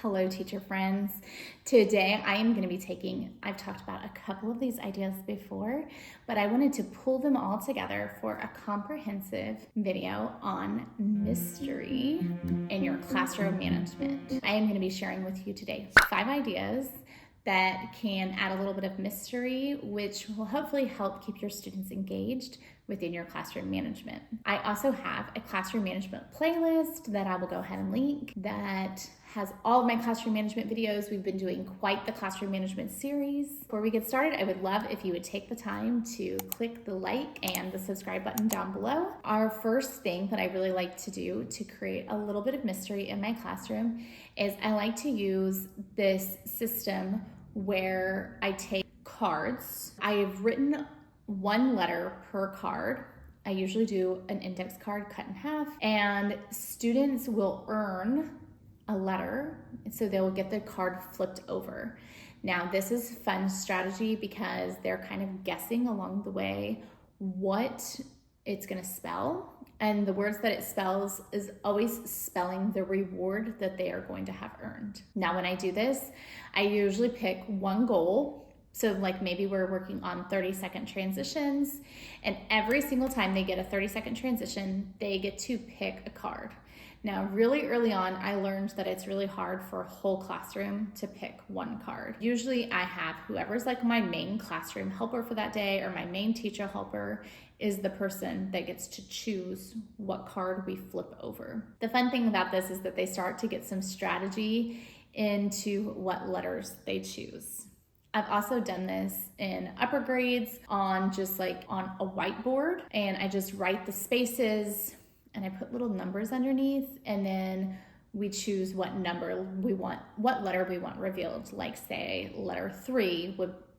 Hello, teacher friends. Today I am going to be I've talked about a couple of these ideas before, but I wanted to pull them all together for a comprehensive video on mystery in your classroom management. I am going to be sharing with you today 5 ideas that can add a little bit of mystery, which will hopefully help keep your students engaged within your classroom management. I also have a classroom management playlist that I will go ahead and link that has all of my classroom management videos. We've been doing quite the classroom management series. Before we get started, I would love if you would take the time to click the like and the subscribe button down below. Our first thing that I really like to do to create a little bit of mystery in my classroom is I like to use this system where I take cards. I have written 1 letter per card. I usually do an index card cut in half, and students will earn a letter, so they will get the card flipped over. Now, this is a fun strategy because they're kind of guessing along the way what it's going to spell, and the words that it spells is always spelling the reward that they are going to have earned. Now, when I do this, I usually pick 1 goal. So like maybe we're working on 30-second transitions, and every single time they get a 30-second transition, they get to pick a card. Now, really early on, I learned that it's really hard for a whole classroom to pick 1 card. Usually I have whoever's like my main classroom helper for that day, or my main teacher helper is the person that gets to choose what card we flip over. The fun thing about this is that they start to get some strategy into what letters they choose. I've also done this in upper grades on just like on a whiteboard, and I just write the spaces and I put little numbers underneath, and then we choose what number we want, what letter we want revealed, like say letter 3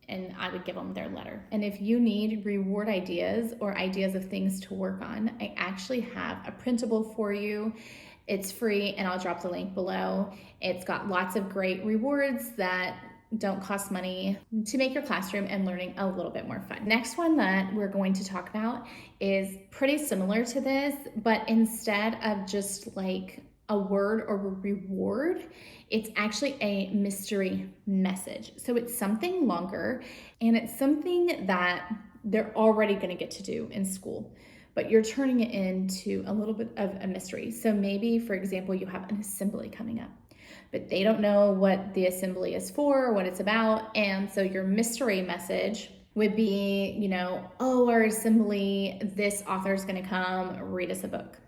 and I would give them their letter. And if you need reward ideas or ideas of things to work on, I actually have a printable for you. It's free, and I'll drop the link below. It's got lots of great rewards that don't cost money to make your classroom and learning a little bit more fun. Next one that we're going to talk about is pretty similar to this, but instead of just like a word or a reward, it's actually a mystery message. So it's something longer, and it's something that they're already going to get to do in school, but you're turning it into a little bit of a mystery. So maybe, for example, you have an assembly coming up, but they don't know what the assembly is for or what it's about. And so your mystery message would be, our assembly, this author is going to come read us a book.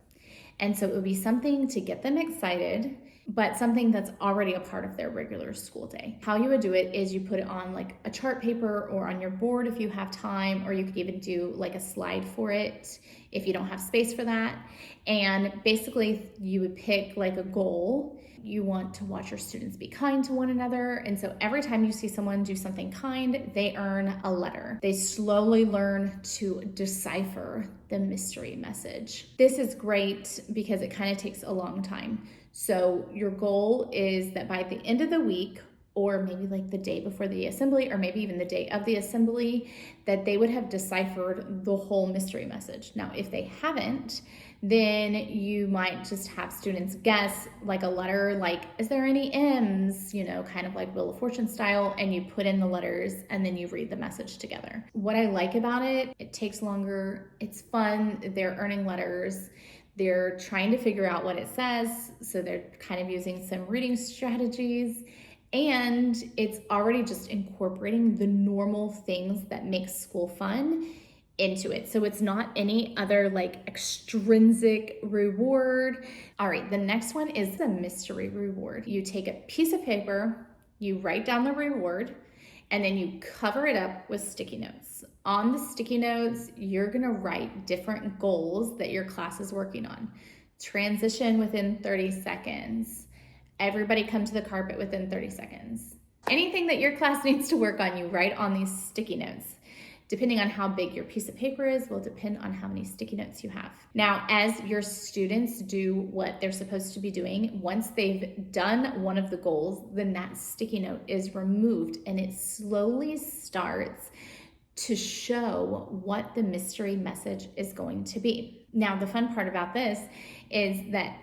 And so it would be something to get them excited, but something that's already a part of their regular school day. How you would do it is you put it on like a chart paper or on your board if you have time, or you could even do like a slide for it if you don't have space for that. And basically you would pick like a goal. You want to watch your students be kind to one another. And so every time you see someone do something kind, they earn a letter. They slowly learn to decipher the mystery message. This is great because it kind of takes a long time. So your goal is that by the end of the week, or maybe like the day before the assembly, or maybe even the day of the assembly, that they would have deciphered the whole mystery message. Now, if they haven't, then you might just have students guess like a letter, like, is there any M's, kind of like Wheel of Fortune style, and you put in the letters and then you read the message together. What I like about it, it takes longer, it's fun, they're earning letters, they're trying to figure out what it says, so they're kind of using some reading strategies, and it's already just incorporating the normal things that make school fun into it. So it's not any other like extrinsic reward. All right, the next one is the mystery reward. You take a piece of paper, you write down the reward, and then you cover it up with sticky notes. On the sticky notes, you're gonna write different goals that your class is working on. Transition within 30 seconds. Everybody come to the carpet within 30 seconds. Anything that your class needs to work on, you write on these sticky notes. Depending on how big your piece of paper is, will depend on how many sticky notes you have. Now, as your students do what they're supposed to be doing, once they've done one of the goals, then that sticky note is removed, and it slowly starts to show what the mystery message is going to be. Now, the fun part about this is that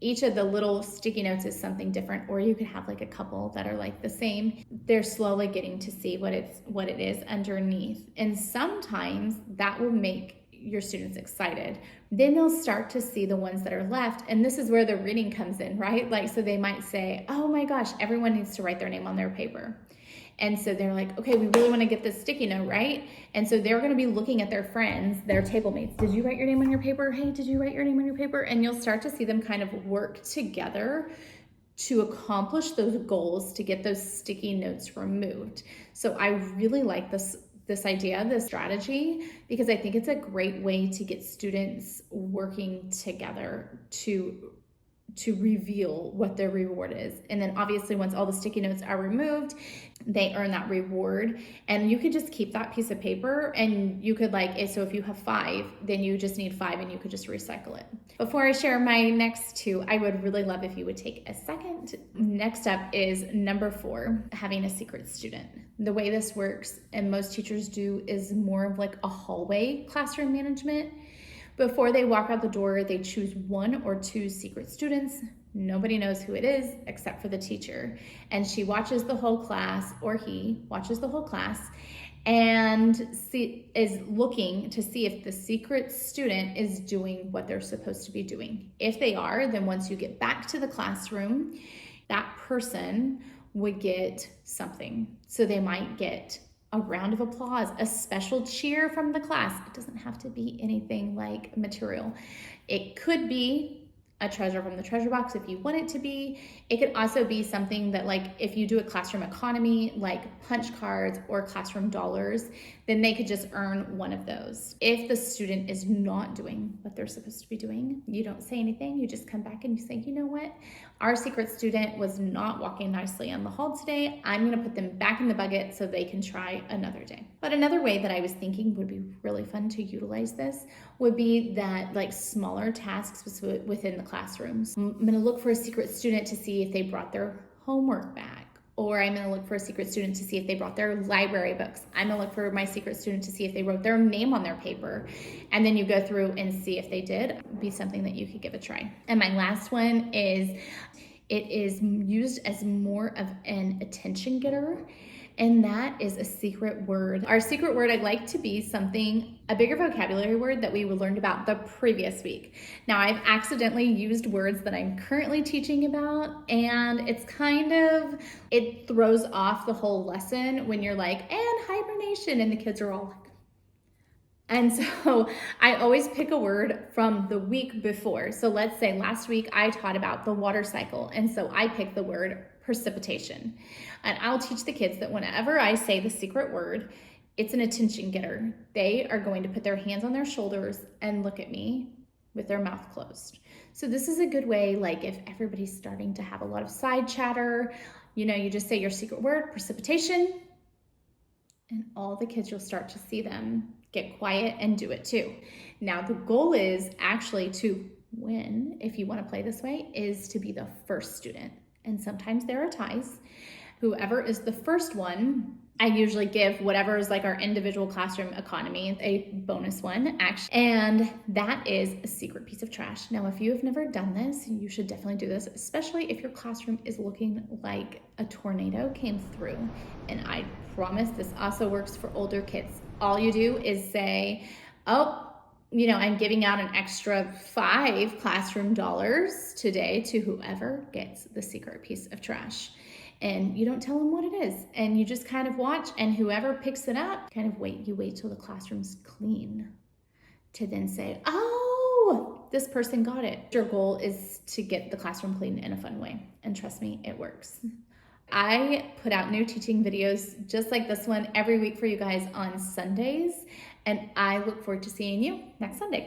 each of the little sticky notes is something different, or you could have like a couple that are like the same. They're slowly getting to see what it is underneath. And sometimes that will make your students excited. Then they'll start to see the ones that are left. And this is where the reading comes in, right? Like, so they might say, oh my gosh, everyone needs to write their name on their paper. And so they're like, okay, we really want to get this sticky note, right? And so they're going to be looking at their friends, their table mates. Did you write your name on your paper? Hey, did you write your name on your paper? And you'll start to see them kind of work together to accomplish those goals, to get those sticky notes removed. So I really like this idea, this strategy, because I think it's a great way to get students working together to reveal what their reward is. And then obviously once all the sticky notes are removed, they earn that reward. And you could just keep that piece of paper, and you could so if you have 5, then you just need 5 and you could just recycle it. Before I share my next 2, I would really love if you would take a second. Next up is number 4, having a secret student. The way this works, and most teachers do, is more of like a hallway classroom management. Before they walk out the door, they choose 1 or 2 secret students. Nobody knows who it is except for the teacher. And she watches the whole class, or he watches the whole class, and is looking to see if the secret student is doing what they're supposed to be doing. If they are, then once you get back to the classroom, that person would get something. So they might get a round of applause, a special cheer from the class. It doesn't have to be anything like material. It could be a treasure from the treasure box if you want it to be. It could also be something that, like, if you do a classroom economy, like punch cards or classroom dollars, then they could just earn one of those. If the student is not doing what they're supposed to be doing, you don't say anything. You just come back and you say, you know what? Our secret student was not walking nicely on the hall today. I'm going to put them back in the bucket so they can try another day. But another way that I was thinking would be really fun to utilize this would be that, like, smaller tasks within the classrooms. I'm going to look for a secret student to see if they brought their homework back. Or I'm going to look for a secret student to see if they brought their library books. I'm going to look for my secret student to see if they wrote their name on their paper. And then you go through and see if they did. It'd be something that you could give a try. And my last one is, it is used as more of an attention getter. And that is a secret word. Our secret word, I'd like to be a bigger vocabulary word that we learned about the previous week. Now, I've accidentally used words that I'm currently teaching about, and it throws off the whole lesson when you're like, and hibernation, and the kids are all like, and so I always pick a word from the week before. So let's say last week I taught about the water cycle, and so I picked the word precipitation. And I'll teach the kids that whenever I say the secret word, it's an attention getter. They are going to put their hands on their shoulders and look at me with their mouth closed. So this is a good way, like if everybody's starting to have a lot of side chatter, you just say your secret word, precipitation, and all the kids, you'll start to see them get quiet and do it too. Now, the goal is actually to win, if you want to play this way, is to be the first student. And sometimes there are ties. Whoever is the first one, I usually give whatever is like our individual classroom economy, a bonus one, actually. And that is a secret piece of trash. Now, if you have never done this, you should definitely do this, especially if your classroom is looking like a tornado came through. And I promise this also works for older kids. All you do is say, I'm giving out an extra 5 classroom dollars today to whoever gets the secret piece of trash. And you don't tell them what it is. And you just kind of watch, and whoever picks it up, you wait till the classroom's clean to then say, oh, this person got it. Your goal is to get the classroom clean in a fun way. And trust me, it works. I put out new teaching videos just like this one every week for you guys on Sundays. And I look forward to seeing you next Sunday.